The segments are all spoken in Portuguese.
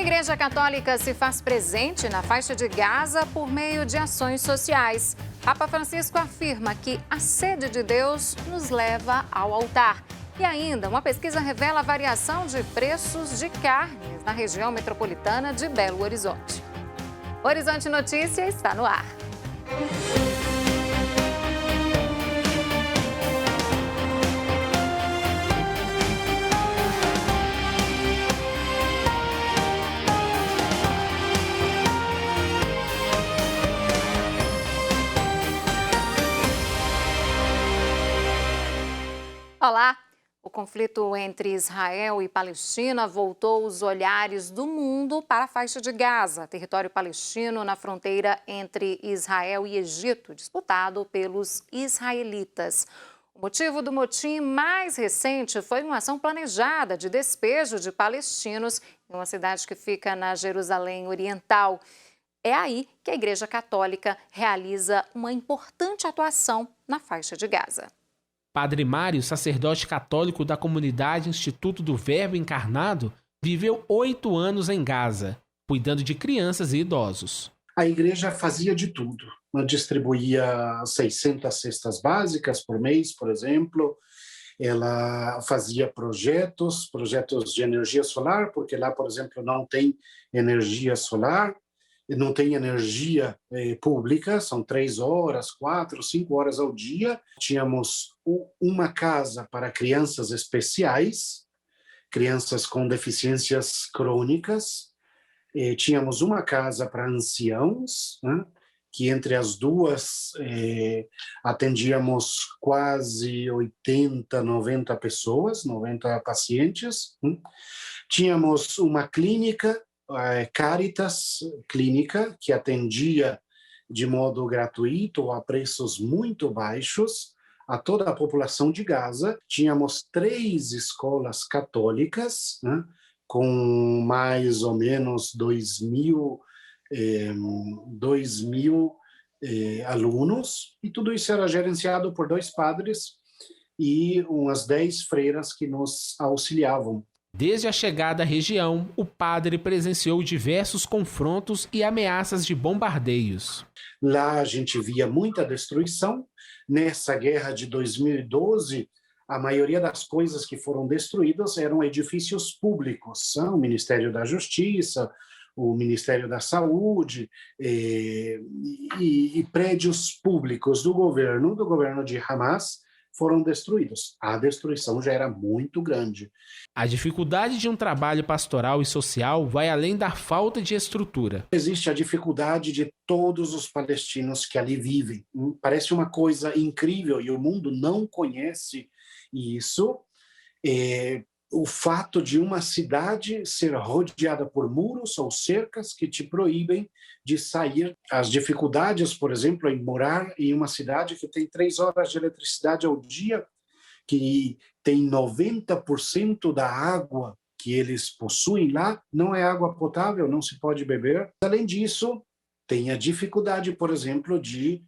Igreja Católica se faz presente na faixa de Gaza por meio de ações sociais. Papa Francisco afirma que a sede de Deus nos leva ao altar. E ainda, uma pesquisa revela a variação de preços de carnes na região metropolitana de Belo Horizonte. Horizonte Notícia está no ar. Olá! O conflito entre Israel e Palestina voltou os olhares do mundo para a faixa de Gaza, território palestino na fronteira entre Israel e Egito, disputado pelos israelitas. O motivo do motim mais recente foi uma ação planejada de despejo de palestinos em uma cidade que fica na Jerusalém Oriental. É aí que a Igreja Católica realiza uma importante atuação na faixa de Gaza. Padre Mário, sacerdote católico da comunidade Instituto do Verbo Encarnado, viveu 8 anos em Gaza, cuidando de crianças e idosos. A igreja fazia de tudo. Ela distribuía 600 cestas básicas por mês, por exemplo. Ela fazia projetos de energia solar, porque lá, por exemplo, não tem energia solar. Não tem energia pública, são 3 horas, 4, 5 horas ao dia. Tínhamos uma casa para crianças especiais, crianças com deficiências crônicas. Tínhamos uma casa para anciãos, né, que entre as duas atendíamos quase 80, 90 pessoas, 90 pacientes. Tínhamos uma clínica, Caritas Clínica, que atendia de modo gratuito a preços muito baixos a toda a população de Gaza. Tínhamos 3 escolas católicas, né, com mais ou menos 2.000 alunos, e tudo isso era gerenciado por 2 padres e umas 10 freiras que nos auxiliavam. Desde a chegada à região, o padre presenciou diversos confrontos e ameaças de bombardeios. Lá a gente via muita destruição. Nessa guerra de 2012, a maioria das coisas que foram destruídas eram edifícios públicos, o Ministério da Justiça, o Ministério da Saúde e prédios públicos do governo de Hamas, foram destruídos. A destruição já era muito grande. A dificuldade de um trabalho pastoral e social vai além da falta de estrutura. Existe a dificuldade de todos os palestinos que ali vivem. Parece uma coisa incrível e o mundo não conhece isso. O fato de uma cidade ser rodeada por muros ou cercas que te proíbem de sair. As dificuldades, por exemplo, em morar em uma cidade que tem 3 horas de eletricidade ao dia, que tem 90% da água que eles possuem lá, não é água potável, não se pode beber. Além disso, tem a dificuldade, por exemplo, de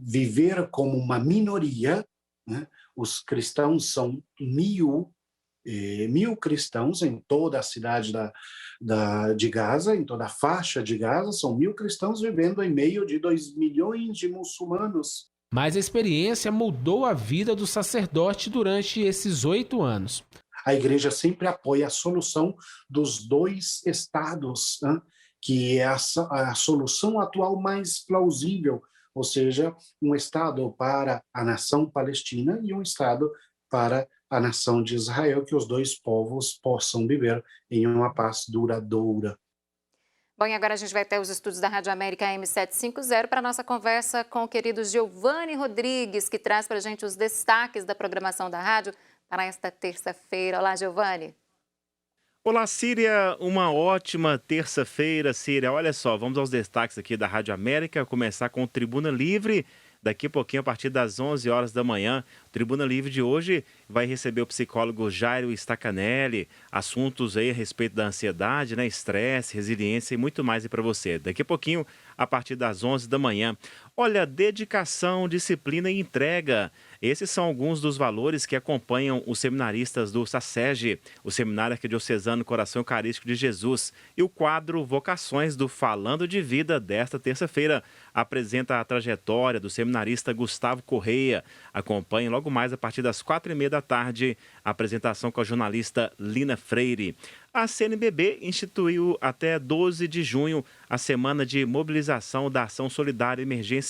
viver como uma minoria, né? Os cristãos são 1.000 cristãos em toda a cidade de Gaza, em toda a faixa de Gaza, são 1.000 cristãos vivendo em meio de 2 milhões de muçulmanos. Mas a experiência mudou a vida do sacerdote durante esses 8 anos. A igreja sempre apoia a solução dos 2 estados, né? Que é a solução atual mais plausível, ou seja, um estado para a nação palestina e um estado para a nação de Israel, que os 2 povos possam viver em uma paz duradoura. Bom, e agora a gente vai ter os estúdios da Rádio América M750 para a nossa conversa com o querido Giovanni Rodrigues, que traz para a gente os destaques da programação da rádio para esta terça-feira. Olá, Giovanni. Olá, Síria, uma ótima terça-feira, Síria. Olha só, vamos aos destaques aqui da Rádio América, começar com o Tribuna Livre. Daqui a pouquinho, a partir das 11 horas da manhã, o Tribuna Livre de hoje vai receber o psicólogo Jairo Stacanelli, assuntos aí a respeito da ansiedade, né, estresse, resiliência e muito mais aí para você. Daqui a pouquinho, a partir das 11 da manhã. Olha, dedicação, disciplina e entrega. Esses são alguns dos valores que acompanham os seminaristas do SACEG, o Seminário Arquidiocesano Coração Eucarístico de Jesus. E o quadro Vocações do Falando de Vida desta terça-feira apresenta a trajetória do seminarista Gustavo Correia. Acompanhe logo mais a partir das 4h30 da tarde a apresentação com a jornalista Lina Freire. A CNBB instituiu até 12 de junho a Semana de Mobilização da Ação Solidária Emergencial.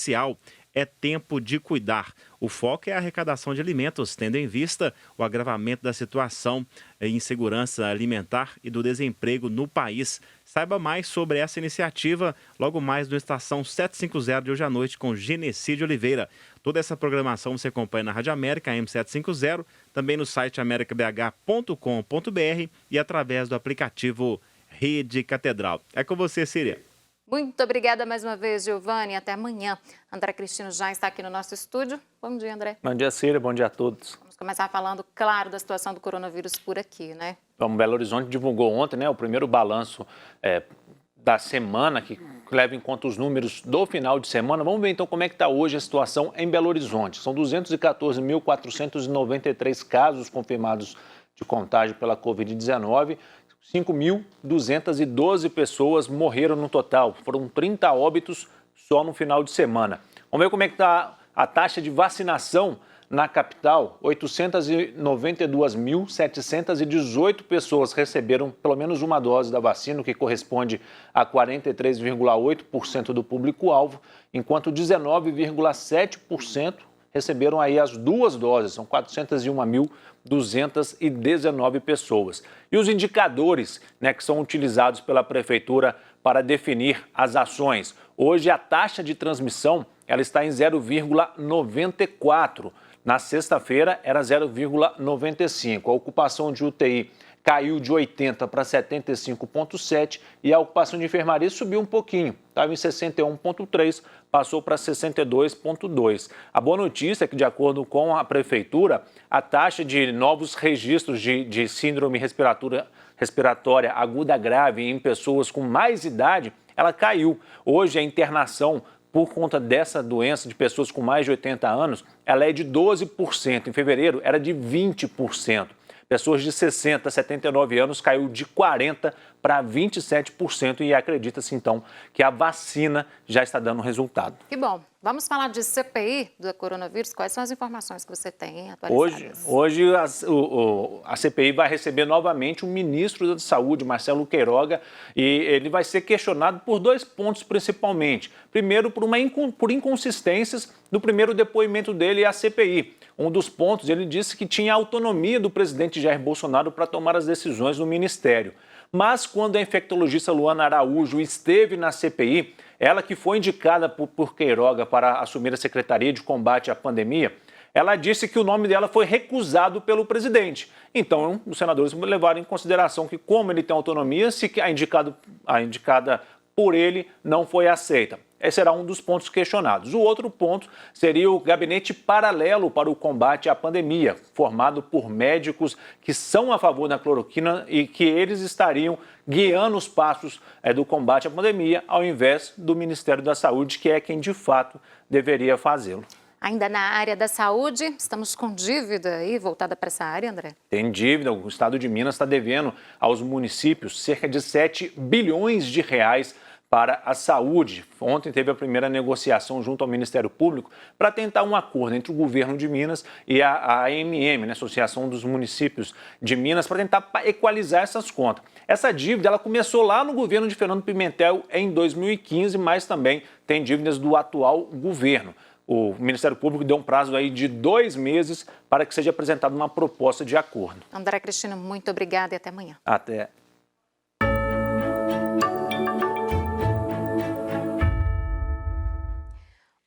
É tempo de cuidar. O foco é a arrecadação de alimentos, tendo em vista o agravamento da situação em insegurança alimentar e do desemprego no país. Saiba mais sobre essa iniciativa logo mais no Estação 750 de hoje à noite com Genesi de Oliveira. Toda essa programação você acompanha na Rádio América, M750, também no site americabh.com.br e através do aplicativo Rede Catedral. É com você, Síria. Muito obrigada mais uma vez, Giovanni. Até amanhã. André Cristino já está aqui no nosso estúdio. Bom dia, André. Bom dia, Síria. Bom dia a todos. Vamos começar falando, claro, da situação do coronavírus por aqui, né? Bom, Belo Horizonte divulgou ontem, né, o primeiro balanço da semana, que leva em conta os números do final de semana. Vamos ver então como é que está hoje a situação em Belo Horizonte. São 214.493 casos confirmados de contágio pela Covid-19. 5.212 pessoas morreram no total. Foram 30 óbitos só no final de semana. Vamos ver como é que está a taxa de vacinação na capital. 892.718 pessoas receberam pelo menos uma dose da vacina, o que corresponde a 43,8% do público-alvo, enquanto 19,7% receberam aí as duas doses, são 401.219 pessoas. E os indicadores, né, que são utilizados pela Prefeitura para definir as ações. Hoje a taxa de transmissão ela está em 0,94. Na sexta-feira era 0,95. A ocupação de UTI caiu de 80 para 75,7 e a ocupação de enfermaria subiu um pouquinho, estava em 61,3, passou para 62,2. A boa notícia é que, de acordo com a Prefeitura, a taxa de novos registros de síndrome respiratória aguda grave em pessoas com mais idade, ela caiu. Hoje a internação por conta dessa doença de pessoas com mais de 80 anos, ela é de 12%. Em fevereiro era de 20%. Pessoas de 60 a 79 anos caiu de 40% para 27% e acredita-se, então, que a vacina já está dando resultado. Que bom. Vamos falar de CPI do coronavírus. Quais são as informações que você tem atualizadas? Hoje a CPI vai receber novamente o ministro da Saúde, Marcelo Queiroga, e ele vai ser questionado por dois pontos principalmente. Primeiro, por inconsistências no primeiro depoimento dele à CPI. Um dos pontos, ele disse que tinha autonomia do presidente Jair Bolsonaro para tomar as decisões no ministério. Mas quando a infectologista Luana Araújo esteve na CPI, ela que foi indicada por Queiroga para assumir a Secretaria de Combate à Pandemia, ela disse que o nome dela foi recusado pelo presidente. Então, os senadores levaram em consideração que, como ele tem autonomia, se a indicada por ele não foi aceita. Esse será um dos pontos questionados. O outro ponto seria o gabinete paralelo para o combate à pandemia, formado por médicos que são a favor da cloroquina e que eles estariam guiando os passos do combate à pandemia, ao invés do Ministério da Saúde, que é quem de fato deveria fazê-lo. Ainda na área da saúde, estamos com dívida aí voltada para essa área, André? Tem dívida, o estado de Minas está devendo aos municípios cerca de 7 bilhões de reais para a saúde. Ontem teve a primeira negociação junto ao Ministério Público para tentar um acordo entre o governo de Minas e a AMM, né, Associação dos Municípios de Minas, para tentar equalizar essas contas. Essa dívida ela começou lá no governo de Fernando Pimentel em 2015, mas também tem dívidas do atual governo. O Ministério Público deu um prazo aí de 2 meses para que seja apresentada uma proposta de acordo. André Cristino, muito obrigada e até amanhã. Até.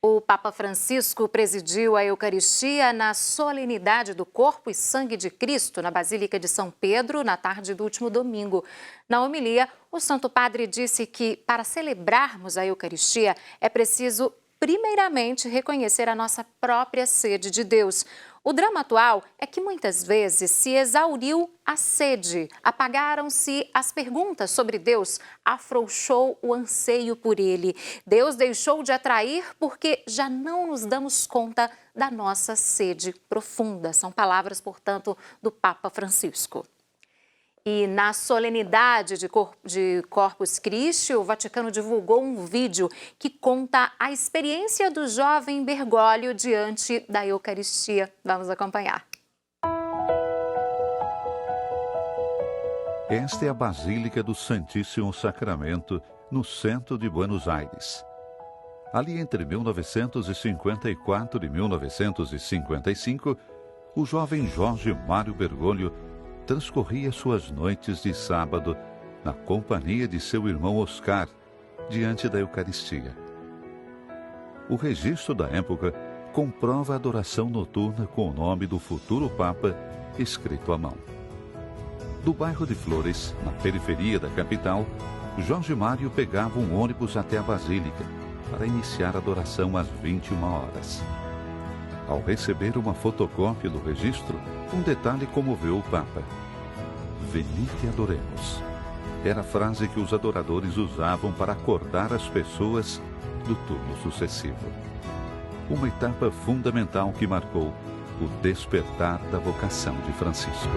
O Papa Francisco presidiu a Eucaristia na solenidade do Corpo e Sangue de Cristo, na Basílica de São Pedro, na tarde do último domingo. Na homilia, o Santo Padre disse que, para celebrarmos a Eucaristia, é preciso, primeiramente, reconhecer a nossa própria sede de Deus. O drama atual é que muitas vezes se exauriu a sede, apagaram-se as perguntas sobre Deus, afrouxou o anseio por Ele. Deus deixou de atrair porque já não nos damos conta da nossa sede profunda. São palavras, portanto, do Papa Francisco. E na solenidade de Corpus Christi, o Vaticano divulgou um vídeo que conta a experiência do jovem Bergoglio diante da Eucaristia. Vamos acompanhar. Esta é a Basílica do Santíssimo Sacramento, no centro de Buenos Aires. Ali entre 1954 e 1955, o jovem Jorge Mário Bergoglio transcorria suas noites de sábado na companhia de seu irmão Oscar, diante da Eucaristia. O registro da época comprova a adoração noturna com o nome do futuro Papa escrito à mão. Do bairro de Flores, na periferia da capital, Jorge Mário pegava um ônibus até a Basílica para iniciar a adoração às 21 horas. Ao receber uma fotocópia do registro, um detalhe comoveu o Papa. Venite adoremos. Era a frase que os adoradores usavam para acordar as pessoas do turno sucessivo. Uma etapa fundamental que marcou o despertar da vocação de Francisco.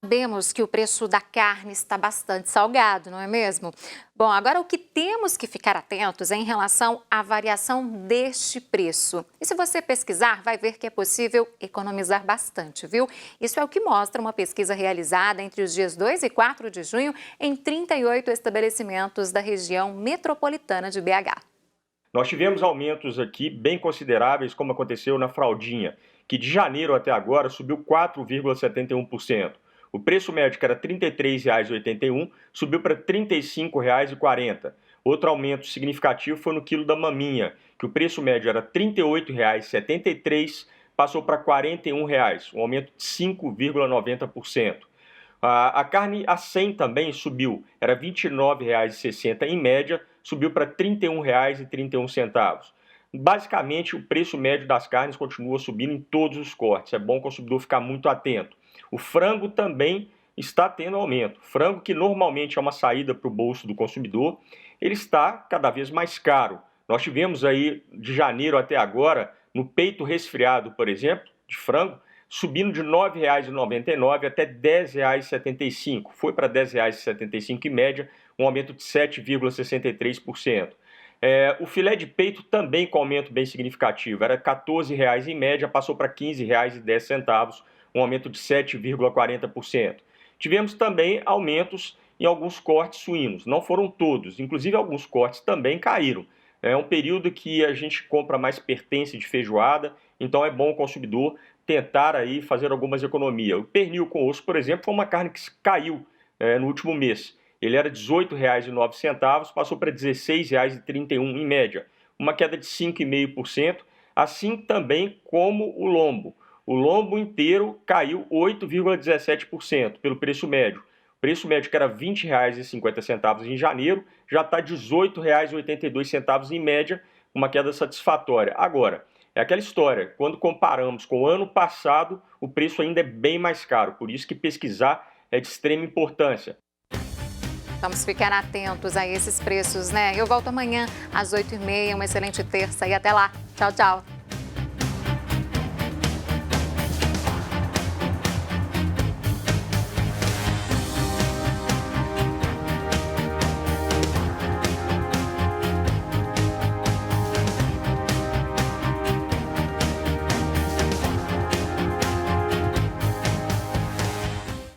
Sabemos que o preço da carne está bastante salgado, não é mesmo? Bom, agora o que temos que ficar atentos é em relação à variação deste preço. E se você pesquisar, vai ver que é possível economizar bastante, viu? Isso é o que mostra uma pesquisa realizada entre os dias 2 e 4 de junho em 38 estabelecimentos da região metropolitana de BH. Nós tivemos aumentos aqui bem consideráveis, como aconteceu na fraldinha, que de janeiro até agora subiu 4,71%. O preço médio, que era R$ 33,81, subiu para R$ 35,40. Outro aumento significativo foi no quilo da maminha, que o preço médio era R$ 38,73, passou para R$ 41, um aumento de 5,90%. A carne a 100 também subiu, era R$ 29,60 em média, subiu para R$ 31,31. Basicamente, o preço médio das carnes continua subindo em todos os cortes. É bom o consumidor ficar muito atento. O frango também está tendo aumento. Frango, que normalmente é uma saída para o bolso do consumidor, ele está cada vez mais caro. Nós tivemos aí, de janeiro até agora, no peito resfriado, por exemplo, de frango, subindo de R$ 9,99 até R$ 10,75. Foi para R$ 10,75 em média, um aumento de 7,63%. O filé de peito também com aumento bem significativo. Era R$ 14,00 em média, passou para R$ 15,10, um aumento de 7,40%. Tivemos também aumentos em alguns cortes suínos. Não foram todos, inclusive alguns cortes também caíram. É um período que a gente compra mais pertence de feijoada, então é bom o consumidor tentar aí fazer algumas economias. O pernil com osso, por exemplo, foi uma carne que caiu no último mês. Ele era R$ 18,09, passou para R$ 16,31 em média, uma queda de 5,5%, assim também como o lombo. O lombo inteiro caiu 8,17% pelo preço médio. O preço médio, que era R$ 20,50 em janeiro, já está R$ 18,82 em média, uma queda satisfatória. Agora, é aquela história, quando comparamos com o ano passado, o preço ainda é bem mais caro, por isso que pesquisar é de extrema importância. Vamos ficar atentos a esses preços, né? Eu volto amanhã às 8h30, uma excelente terça e até lá. Tchau, tchau.